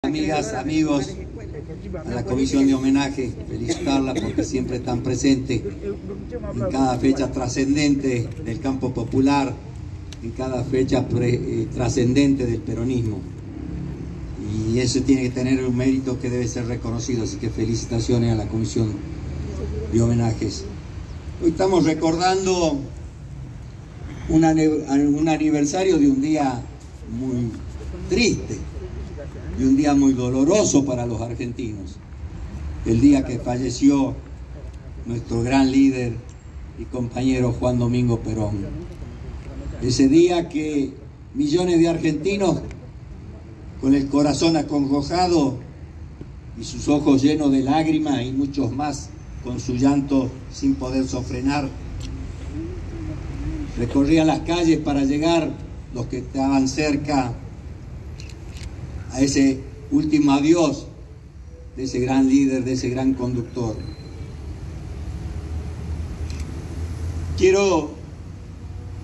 Amigas, amigos, a la comisión de homenaje, felicitarla porque siempre están presentes en cada fecha trascendente del campo popular, en cada fecha trascendente del peronismo. Y eso tiene que tener un mérito que debe ser reconocido, así que felicitaciones a la comisión de homenajes. Hoy estamos recordando un aniversario de un día muy triste, de un día muy doloroso para los argentinos, el día que falleció nuestro gran líder y compañero Juan Domingo Perón. Ese día que millones de argentinos, con el corazón acongojado y sus ojos llenos de lágrimas, y muchos más con su llanto sin poder sofrenar, recorrían las calles para llegar, los que estaban cerca, a ese último adiós de ese gran líder, de ese gran conductor.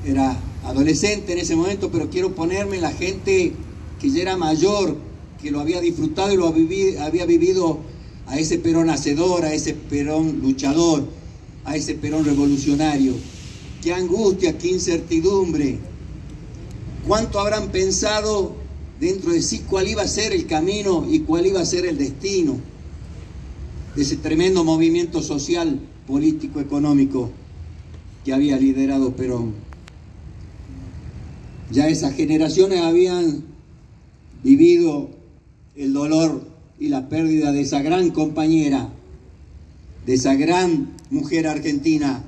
Era adolescente en ese momento, pero quiero ponerme en la gente que ya era mayor, que lo había disfrutado y lo había vivido, a ese Perón hacedor, a ese Perón luchador, a ese Perón revolucionario. Qué angustia, qué incertidumbre. ¿Cuánto habrán pensado dentro de sí cuál iba a ser el camino y cuál iba a ser el destino de ese tremendo movimiento social, político, económico que había liderado Perón? Ya esas generaciones habían vivido el dolor y la pérdida de esa gran compañera, de esa gran mujer argentina,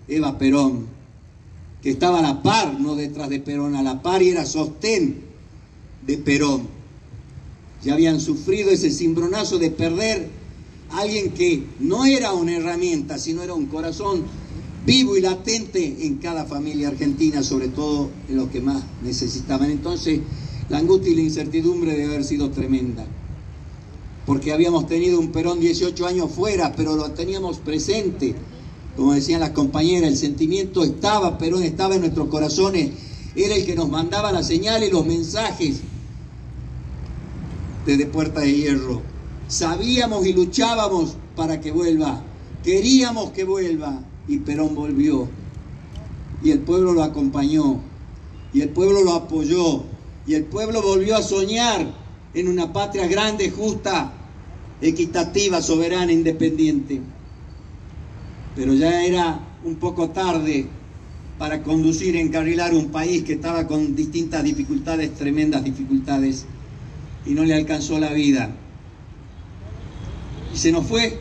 Eva Perón, que estaba a la par, no detrás de Perón, a la par, y era sostén de Perón. Ya habían sufrido ese cimbronazo de perder a alguien que no era una herramienta, sino era un corazón vivo y latente en cada familia argentina, sobre todo en los que más necesitaban. Entonces, la angustia y la incertidumbre debe haber sido tremenda, porque habíamos tenido un Perón 18 años fuera, pero lo teníamos presente. Como decían las compañeras, el sentimiento estaba, Perón estaba en nuestros corazones, era el que nos mandaba las señales y los mensajes desde Puerta de Hierro. Sabíamos y luchábamos para que vuelva, queríamos que vuelva, y Perón volvió. Y el pueblo lo acompañó, y el pueblo lo apoyó, y el pueblo volvió a soñar en una patria grande, justa, equitativa, soberana, independiente. Pero ya era un poco tarde para conducir y encarrilar un país que estaba con distintas dificultades, tremendas dificultades, y no le alcanzó la vida. Y se nos fue,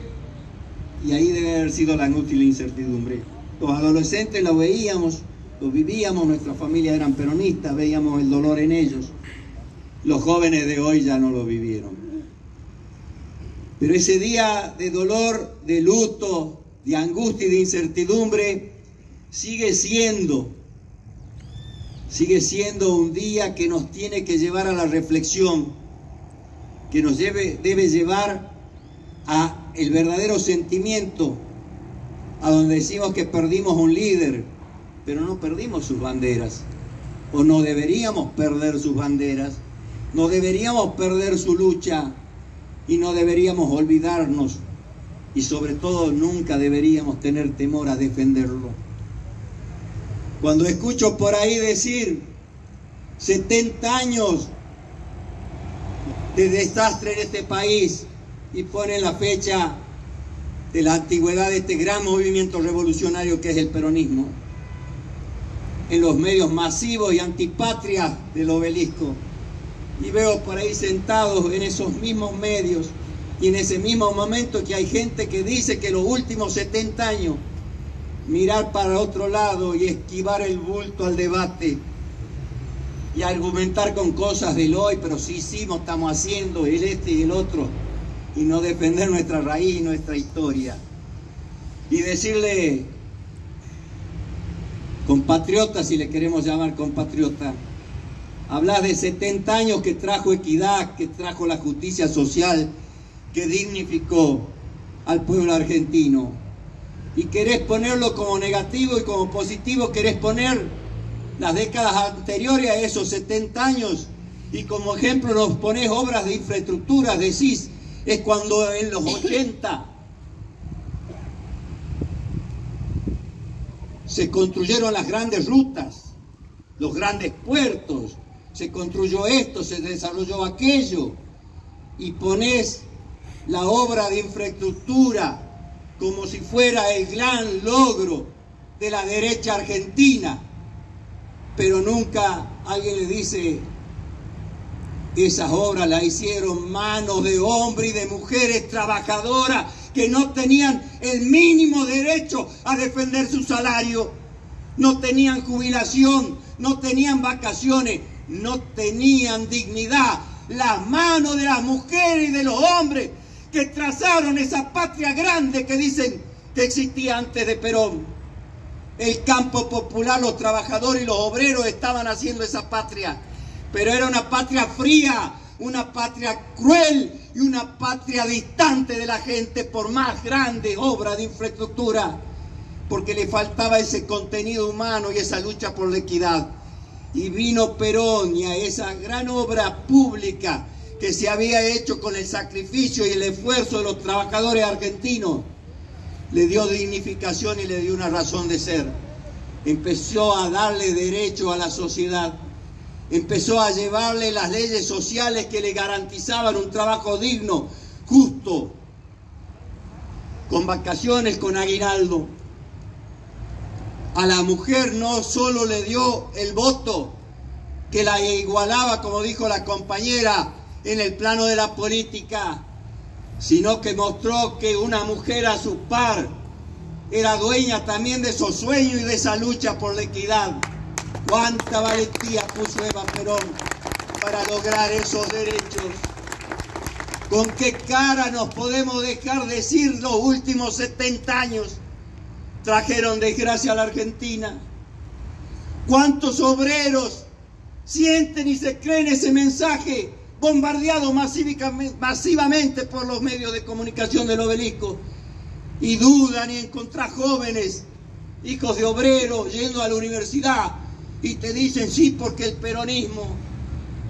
y ahí debe haber sido la angustia y la incertidumbre. Los adolescentes lo veíamos, lo vivíamos, nuestras familias eran peronistas, veíamos el dolor en ellos. Los jóvenes de hoy ya no lo vivieron. Pero ese día de dolor, de luto, de angustia y de incertidumbre, sigue siendo un día que nos tiene que llevar a la reflexión, que nos debe llevar a el verdadero sentimiento, a donde decimos que perdimos un líder, pero no perdimos sus banderas, o no deberíamos perder sus banderas, no deberíamos perder su lucha, y no deberíamos olvidarnos, y sobre todo nunca deberíamos tener temor a defenderlo. Cuando escucho por ahí decir 70 años de desastre en este país, y ponen la fecha de la antigüedad de este gran movimiento revolucionario que es el peronismo, en los medios masivos y antipatria del obelisco, y veo por ahí sentados en esos mismos medios y en ese mismo momento que hay gente que dice que los últimos 70 años mirar para otro lado y esquivar el bulto al debate y argumentar con cosas del hoy, pero sí hicimos, estamos haciendo el este y el otro, y no defender nuestra raíz y nuestra historia. Y decirle, compatriota, si le queremos llamar compatriota, hablas de 70 años que trajo equidad, que trajo la justicia social, que dignificó al pueblo argentino. Y querés ponerlo como negativo y como positivo, querés poner las décadas anteriores a esos 70 años Y como ejemplo nos ponés obras de infraestructura, decís, es cuando en los 80 se construyeron las grandes rutas, los grandes puertos, se construyó esto, se desarrolló aquello, y ponés la obra de infraestructura como si fuera el gran logro de la derecha argentina, pero nunca alguien le dice, esas obras las hicieron manos de hombres y de mujeres trabajadoras que no tenían el mínimo derecho a defender su salario, no tenían jubilación, no tenían vacaciones, no tenían dignidad. Las manos de las mujeres y de los hombres que trazaron esa patria grande que dicen que existía antes de Perón. El campo popular, los trabajadores y los obreros estaban haciendo esa patria, pero era una patria fría, una patria cruel y una patria distante de la gente, por más grande obra de infraestructura, porque le faltaba ese contenido humano y esa lucha por la equidad. Y vino Perón, y a esa gran obra pública que se había hecho con el sacrificio y el esfuerzo de los trabajadores argentinos, le dio dignificación y le dio una razón de ser. Empezó a darle derecho a la sociedad, empezó a llevarle las leyes sociales que le garantizaban un trabajo digno, justo, con vacaciones, con aguinaldo. A la mujer no solo le dio el voto, que la igualaba, como dijo la compañera, en el plano de la política, sino que mostró que una mujer a su par era dueña también de esos sueños y de esa lucha por la equidad. Cuánta valentía puso Eva Perón para lograr esos derechos. ¿Con qué cara nos podemos dejar decir los últimos 70 años trajeron desgracia a la Argentina? ¿Cuántos obreros sienten y se creen ese mensaje bombardeado masivamente por los medios de comunicación del Obelisco? Y dudan y encontrar jóvenes, hijos de obreros, yendo a la universidad y te dicen sí, porque el peronismo.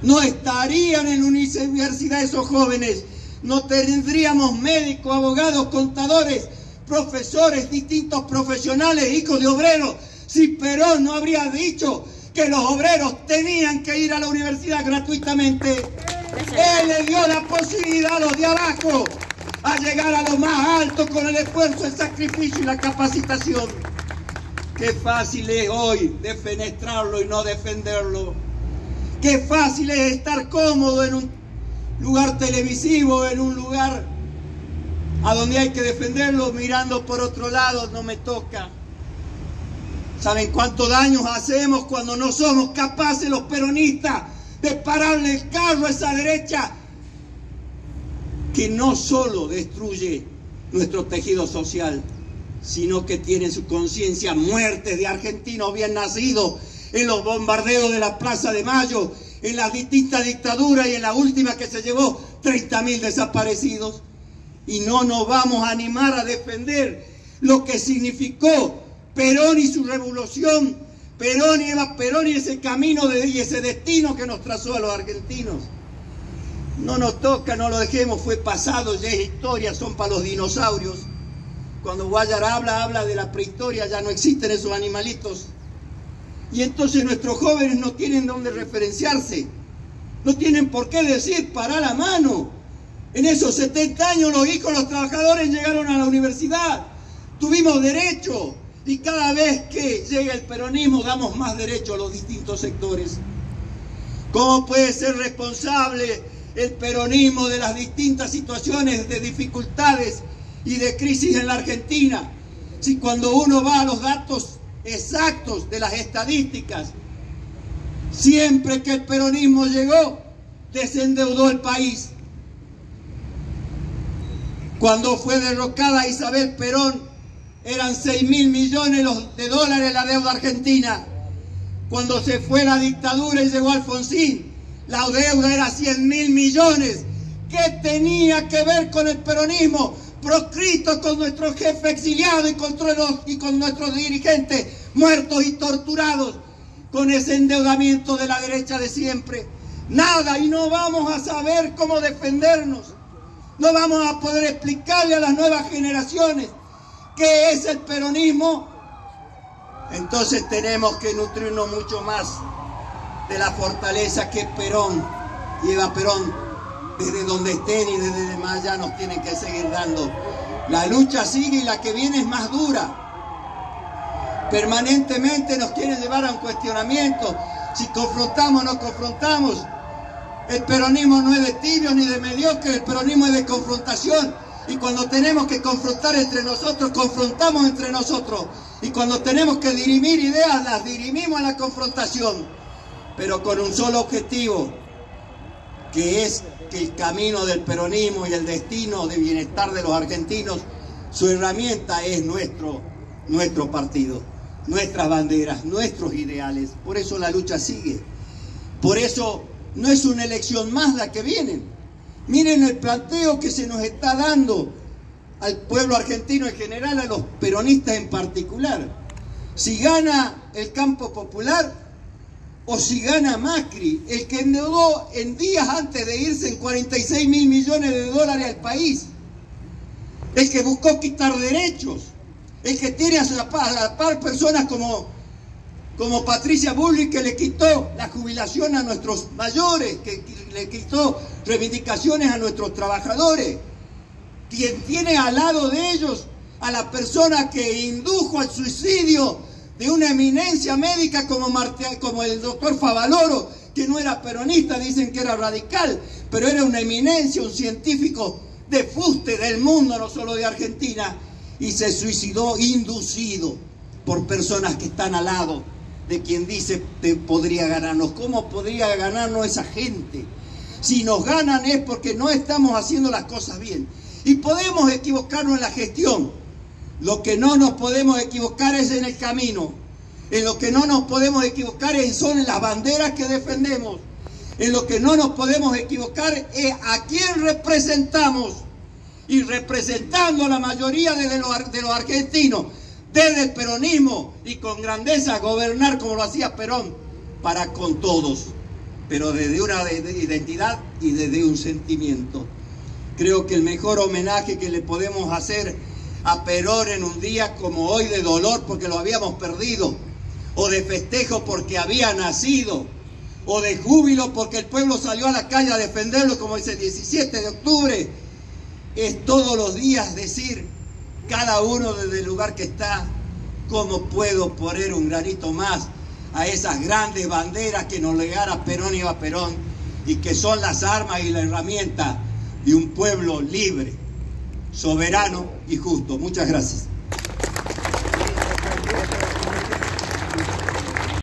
No estarían en la universidad esos jóvenes, no tendríamos médicos, abogados, contadores, profesores, distintos profesionales, hijos de obreros, si Perón no habría dicho que los obreros tenían que ir a la universidad gratuitamente. Él le dio la posibilidad a los de abajo a llegar a lo más alto con el esfuerzo, el sacrificio y la capacitación. Qué fácil es hoy defenestrarlo y no defenderlo. Qué fácil es estar cómodo en un lugar televisivo, en un lugar a donde hay que defenderlo, mirando por otro lado. No me toca. ¿Saben cuánto daño hacemos cuando no somos capaces los peronistas de pararle el carro a esa derecha que no solo destruye nuestro tejido social, sino que tiene en su conciencia muertes de argentinos bien nacidos en los bombardeos de la Plaza de Mayo, en las distintas dictaduras y en la última que se llevó 30.000 desaparecidos? Y no nos vamos a animar a defender lo que significó Perón y su revolución, Perón y Eva Perón y ese camino y ese destino que nos trazó a los argentinos. No nos toca, no lo dejemos, fue pasado, ya es historia, son para los dinosaurios. Cuando Guayar habla de la prehistoria, ya no existen esos animalitos. Y entonces nuestros jóvenes no tienen dónde referenciarse, no tienen por qué decir, pará la mano. En esos 70 años los hijos de los trabajadores llegaron a la universidad, tuvimos derecho, y cada vez que llega el peronismo damos más derecho a los distintos sectores. ¿Cómo puede ser responsable el peronismo de las distintas situaciones de dificultades y de crisis en la Argentina, si cuando uno va a los datos exactos de las estadísticas, siempre que el peronismo llegó, desendeudó el país? Cuando fue derrocada Isabel Perón, eran 6.000 millones de dólares la deuda argentina. Cuando se fue la dictadura y llegó Alfonsín, la deuda era 100.000 millones. ¿Qué tenía que ver con el peronismo? Proscrito con nuestro jefe exiliado y con nuestros dirigentes muertos y torturados, con ese endeudamiento de la derecha de siempre. nada, y no vamos a saber cómo defendernos. No vamos a poder explicarle a las nuevas generaciones qué es el peronismo. Entonces tenemos que nutrirnos mucho más de la fortaleza que Perón lleva. Perón, desde donde estén y desde más allá, nos tienen que seguir dando. La lucha sigue y la que viene es más dura. Permanentemente nos quieren llevar a un cuestionamiento. Si confrontamos o no confrontamos. El peronismo no es de tibio ni de mediocre, el peronismo es de confrontación. Y cuando tenemos que confrontar entre nosotros, confrontamos entre nosotros. Y cuando tenemos que dirimir ideas, las dirimimos a la confrontación. Pero con un solo objetivo, que es que el camino del peronismo y el destino de bienestar de los argentinos, su herramienta es nuestro partido, nuestras banderas, nuestros ideales. Por eso la lucha sigue. Por eso no es una elección más la que viene. Miren el planteo que se nos está dando al pueblo argentino en general, a los peronistas en particular. Si gana el campo popular o si gana Macri, el que endeudó en días antes de irse en 46.000 millones de dólares al país, el que buscó quitar derechos, el que tiene a la par personas como Patricia Bullrich, que le quitó la jubilación a nuestros mayores, que le quitó reivindicaciones a nuestros trabajadores, quien tiene al lado de ellos a la persona que indujo al suicidio de una eminencia médica como el doctor Favaloro, que no era peronista, dicen que era radical, pero era una eminencia, un científico de fuste del mundo, no solo de Argentina, y se suicidó inducido por personas que están al lado de quien dice que podría ganarnos. ¿Cómo podría ganarnos esa gente? Si nos ganan es porque no estamos haciendo las cosas bien. Y podemos equivocarnos en la gestión. Lo que no nos podemos equivocar es en el camino. En lo que no nos podemos equivocar son en las banderas que defendemos. En lo que no nos podemos equivocar es a quién representamos. Y representando a la mayoría de los argentinos, desde el peronismo y con grandeza gobernar como lo hacía Perón, para con todos, pero desde una identidad y desde un sentimiento. Creo que el mejor homenaje que le podemos hacer a Perón en un día como hoy, de dolor porque lo habíamos perdido, o de festejo porque había nacido, o de júbilo porque el pueblo salió a la calle a defenderlo como ese 17 de octubre, es todos los días decir, cada uno desde el lugar que está, cómo puedo poner un granito más a esas grandes banderas que nos legara Perón y Eva Perón, y que son las armas y la herramienta de un pueblo libre, soberano y justo. Muchas gracias.